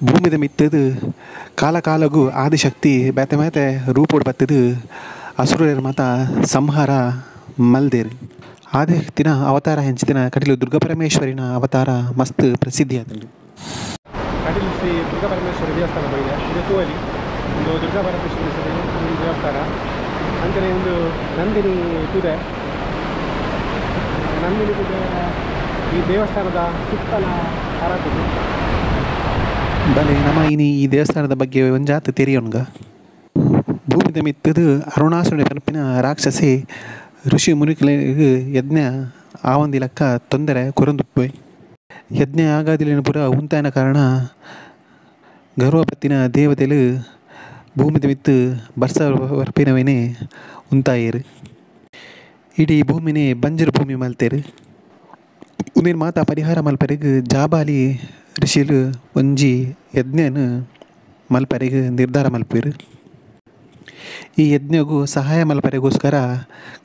ಭೂಮಿದ ಮಿತ್ತದು ಕಾಲ ಕಾಲಗೂ ಆದಿಶಕ್ತಿ ಬೇತೆ ಬೇತೆ ರೂಪೋಡು ಬತ್ತದು ಅಸುರರ ಮತ ಸಂಹಾರ ಮಲ್ದೇರು. ಆದಿಶಕ್ತಿನ ಅವತಾರ ಹೆಂಚಿದಿನ ಕಟೀಲು ದುರ್ಗಾ ಪರಮೇಶ್ವರಿನ ಅವತಾರ ಮಸ್ತ್ ಪ್ರಸಿದ್ಧಿ ಆತಂಡು. ಕಟೀಲು ಶ್ರೀ ದುರ್ಗಾ ಪರಮೇಶ್ವರಿ ದೇವಸ್ಥಾನ ಬಂದಿದೆ. ಇದು ತೂವಲಿ ಒಂದು ದುರ್ಗಾ ಪರಮೇಶ್ವರಿ ದೇವಸ್ಥಾನ ಅಂತಲೇ ಒಂದು ನಂದಿನಿ ತುದೆ. ನಂದಿನಿ ತುದೆ ಈ ದೇವಸ್ಥಾನದ ಸುತ್ತಲ ಹರತಿದೆ. ಬಲೆ ನಮ್ಮ ಈ ದೇವಸ್ಥಾನದ ಬಗ್ಗೆ ಒಂಜಾತ ತೆರಿಯೋನ್ಗ. ಭೂಮಿದ ಮಿತ್ತದು ಅರುಣಾಸುರನ ಪರಪಿನ ರಾಕ್ಷಸಿ ಋಷಿ ಮುನಿಗಳಿಗೆ ಯಜ್ಞ ಆವಂದಿ ಲೆಕ್ಕ ತೊಂದರೆ ಕೊರಂದುಪ್ಪೆ. ಯಜ್ಞ ಆಗಾದಿಲಿನ ಪುರ ಉಂತಾಯನ ಕಾರಣ ಗರ್ವಪತ್ತಿನ ದೇವತೆಲು ಭೂಮಿದ ಮಿತ್ತು ಬರ್ಸ ವರ್ಪಿನವೇನೆ ಉಂತಾಯೇರು. ಇಡೀ ಭೂಮಿನೇ ಬಂಜರು ಭೂಮಿ ಮಲ್ತೇರು. ಉಂದಿನ ಮಾತ ಪರಿಹಾರ ಮಲ್ಪರೆಗೆ ಜಾಬಾಲಿ ಋಷಿಲು ಒಂಜಿ ಯಜ್ಞನು ಮಲ್ಪರೆಗೆ ನಿರ್ಧಾರ ಮಲ್ಪೇರು. ಈ ಯಜ್ಞಗೂ ಸಹಾಯ ಮಲ್ಪರೆಗೋಸ್ಕರ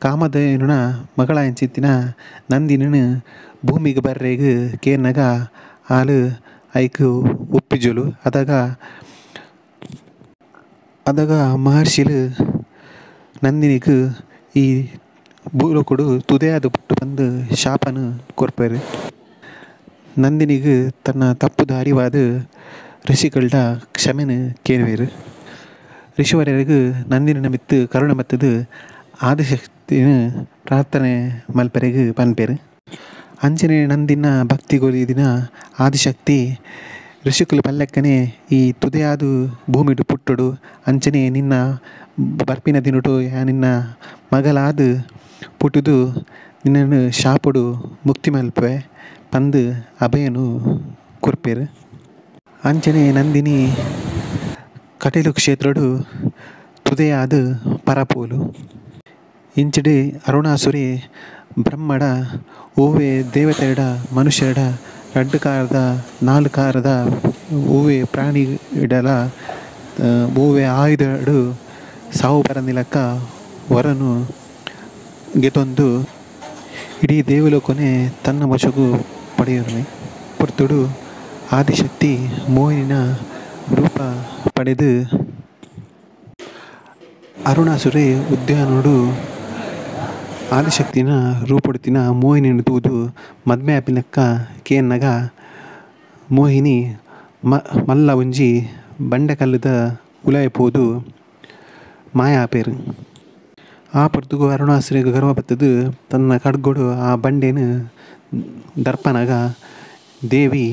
ಕಾಮಧೇನುನ ಮಗಳ ಎಂಚಿತ್ತಿನ ನಂದಿನಿನ ಭೂಮಿಗೆ ಬರ್ರೆಗೆ ಕೇರ್ನಗ ಆಲು ಐಕು ಒಪ್ಪಿಜುಲು. ಅದಾಗ ಮಹರ್ಷಿಲು ನಂದಿನಿಗೆ ಈ ಭೂಲೋಕಡು ತುದೆಯಾದ ಬಿಟ್ಟು ಬಂದು ಶಾಪನು ಕೊರ್ಪೇರು. ನಂದಿನಿಗೆ ತನ್ನ ತಪ್ಪುದ ಅರಿವಾದ ಋಷಿಗಳದ ಕ್ಷಮೆನ ಕೇಳುವೇರು. ಋಷಿವರ್ಯರಿಗೆ ನಂದಿನಿನ ಮಿತ್ತು ಕರುಣ ಬತ್ತದು ಆದಿಶಕ್ತಿನ ಪ್ರಾರ್ಥನೆ ಮಲ್ಪರೆಗೆ ಪನ್ಪೇರು. ಅಂಚನೆ ನಂದಿನ ಭಕ್ತಿಗೊಲಿದಿನ ಆದಿಶಕ್ತಿ ಋಷಿಕುಲು ಪಲ್ಲೆಕ್ಕನೆ ಈ ತುದೆಯಾದು ಭೂಮಿಡು ಪುಟ್ಟಡು ಅಂಚನೆ ನಿನ್ನ ಬರ್ಪಿನ ದಿನುಟು ನಿನ್ನ ಮಗಲಾದ ಪುಟ್ಟುದು ನಿನ್ನನ್ನು ಶಾಪಡು ಮುಕ್ತಿ ಮಲ್ಪೆ ಪಂದು ಅಭಯನು ಕೊರ್ಪೇರು. ಅಂಚನೆ ನಂದಿನಿ ಕಟೀಲು ಕ್ಷೇತ್ರಡು ತುದೆಯಾದ ಪರಪೋಲು. ಇಂಚಡಿ ಅರುಣಾಸುರಿ ಬ್ರಹ್ಮಡ ಹೂವೆ ದೇವತೆಯಡ ಮನುಷ್ಯರಡ ರಡ್ಡು ಕಾರದ ನಾಲ್ಕು ಕಾರದ ಹೂವೆ ಪ್ರಾಣಿ ಇಡಲ ಹೂವೆ ಆಯುಧಡು ಸಾವು ಪರಂದಿಲಕ್ಕ ವರನು ಗೆತೊಂದು ಇಡೀ ದೇವಲೋಕನೆ ತನ್ನ ವಶಗೂ ಪಡೆಯುವನೆ. ಪೊರ್ತುಡು ಆದಿಶಕ್ತಿ ಮೋಹಿನಿನ ರೂಪ ಪಡೆದು ಅರುಣಾಸುರಿ ಉದ್ಯಾನೋಡು ಆದಿಶಕ್ತಿನ ರೂಪೊಡುತ್ತಿನ ಮೋಹಿನಿನ ತೂದು ಮದ್ಮೆ ಆಪಿನಕ್ಕ ಕೇನ್ನಗ ಮೋಹಿನಿ ಮಲ್ಲ ಒಂಜಿ ಬಂಡೆಕಲ್ಲದ ಉಲಾಯಪೋದು ಮಾಯ ಆಪೇರು. ಆ ಪೊರ್ತುಗು ಅರುಣಾಸುರಿಗೆ ಗರ್ವ ಬತ್ತದು ತನ್ನ ಕಡ್ಗೊಡು ಆ ಬಂಡೆನು ದರ್ಪನಗ ದೇವಿ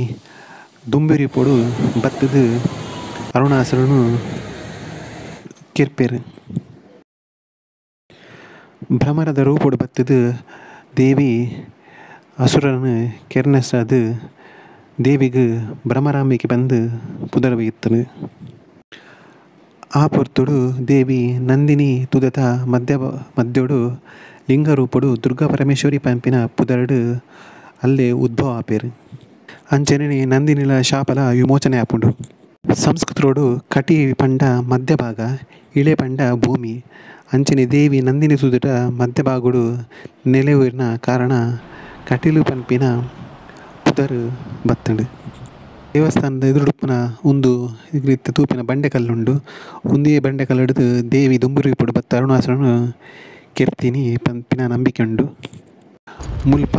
ದುಂಬಿರಿ ಪೊಡು ಬತ್ತದು ಅರುಣಾಸುರನು ಕೆರ್ಪೇರು. ಭ್ರಮರದ ರೂಪೊಡು ಬತ್ತದು ದೇವಿ ಅಸುರನು ಕೆರ್ನಸದು ದೇವಿಗೆ ಭ್ರಮರಾಂಬಿಕೆ ಬಂದು ಪುದರವಿತ್ತಳು. ಆ ಪೊರ್ತುಡು ದೇವಿ ನಂದಿನಿ ತುದತ ಮಧ್ಯೋಡು ಲಿಂಗರೂಪಡು ದುರ್ಗಾ ಪರಮೇಶ್ವರಿ ಪಂಪಿನ ಪುದರಡು ಅಲ್ಲೇ ಉದ್ಭವ ಆಪೇರು. ಅಂಚನೆ ನಂದಿನಿಲ ಶಾಪಲ ವಿಮೋಚನೆ ಆಪುಂಡು. ಸಂಸ್ಕೃತರೋಡು ಕಟಿ ಪಂಡ ಮಧ್ಯಭಾಗ ಇಳೆ ಪಂಡ ಭೂಮಿ. ಅಂಚನೆ ದೇವಿ ನಂದಿನಿ ತುದಟ ಮಧ್ಯಭಾಗುಡು ನೆಲೆಯೂರಿನ ಕಾರಣ ಕಟೀಲು ಪಂಪಿನ ಪುದರು ಬತ್ತಂಡು. ದೇವಸ್ಥಾನದ ಎದುರುಡುಪ್ಪನ ಒಂದು ರೀತಿಯ ತೂಪಿನ ಬಂಡೆಕಲ್ಲುಂಡು. ಒಂದೇ ಬಂಡೆಕಲ್ಲು ಹಿಡಿದು ದೇವಿ ದುಂಬುರಿ ಪುಡು ಬತ್ತ ಅರುಣಾಸುರನು ಕೆರ್ತೀನಿ ಪಂಪಿನ ನಂಬಿಕೆ ಉಂಡು. ಮುಲ್ಪ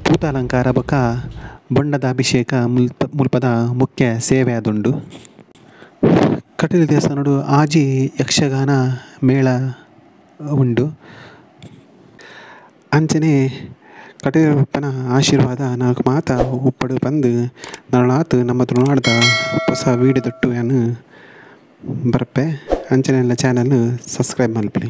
ಪೂತಾಲಂಕಾರ ಬೊಕ ಬೊಂಡದ ಅಭಿಷೇಕ ಮುಲ್ಪದ ಮುಖ್ಯ ಸೇವೆ ಆದುಂಡು. ಕಟೀಲು ದೇವಸ್ಥಾನಡು ಆಜಿ ಯಕ್ಷಗಾನ ಮೇಳ ಉಂಡು. ಅಂಚನೆ ಕಟೀಲಪ್ಪನ ಆಶೀರ್ವಾದ ನಾಲ್ಕು ಮಾತ ಉಪ್ಪಡು ಬಂದು ನಾಳಾತು ನಮ್ಮ ತುಳುನಾಡದ ಹೊಸ ವೀಡಿಯೋ ತೊಟ್ಟು ಬರ್ಪೆ. ಅಂಚನೆ ಎಲ್ಲ ಚಾನಲ್ ಸಬ್ಸ್ಕ್ರೈಬ್ ಮಲ್ಪಲಿ.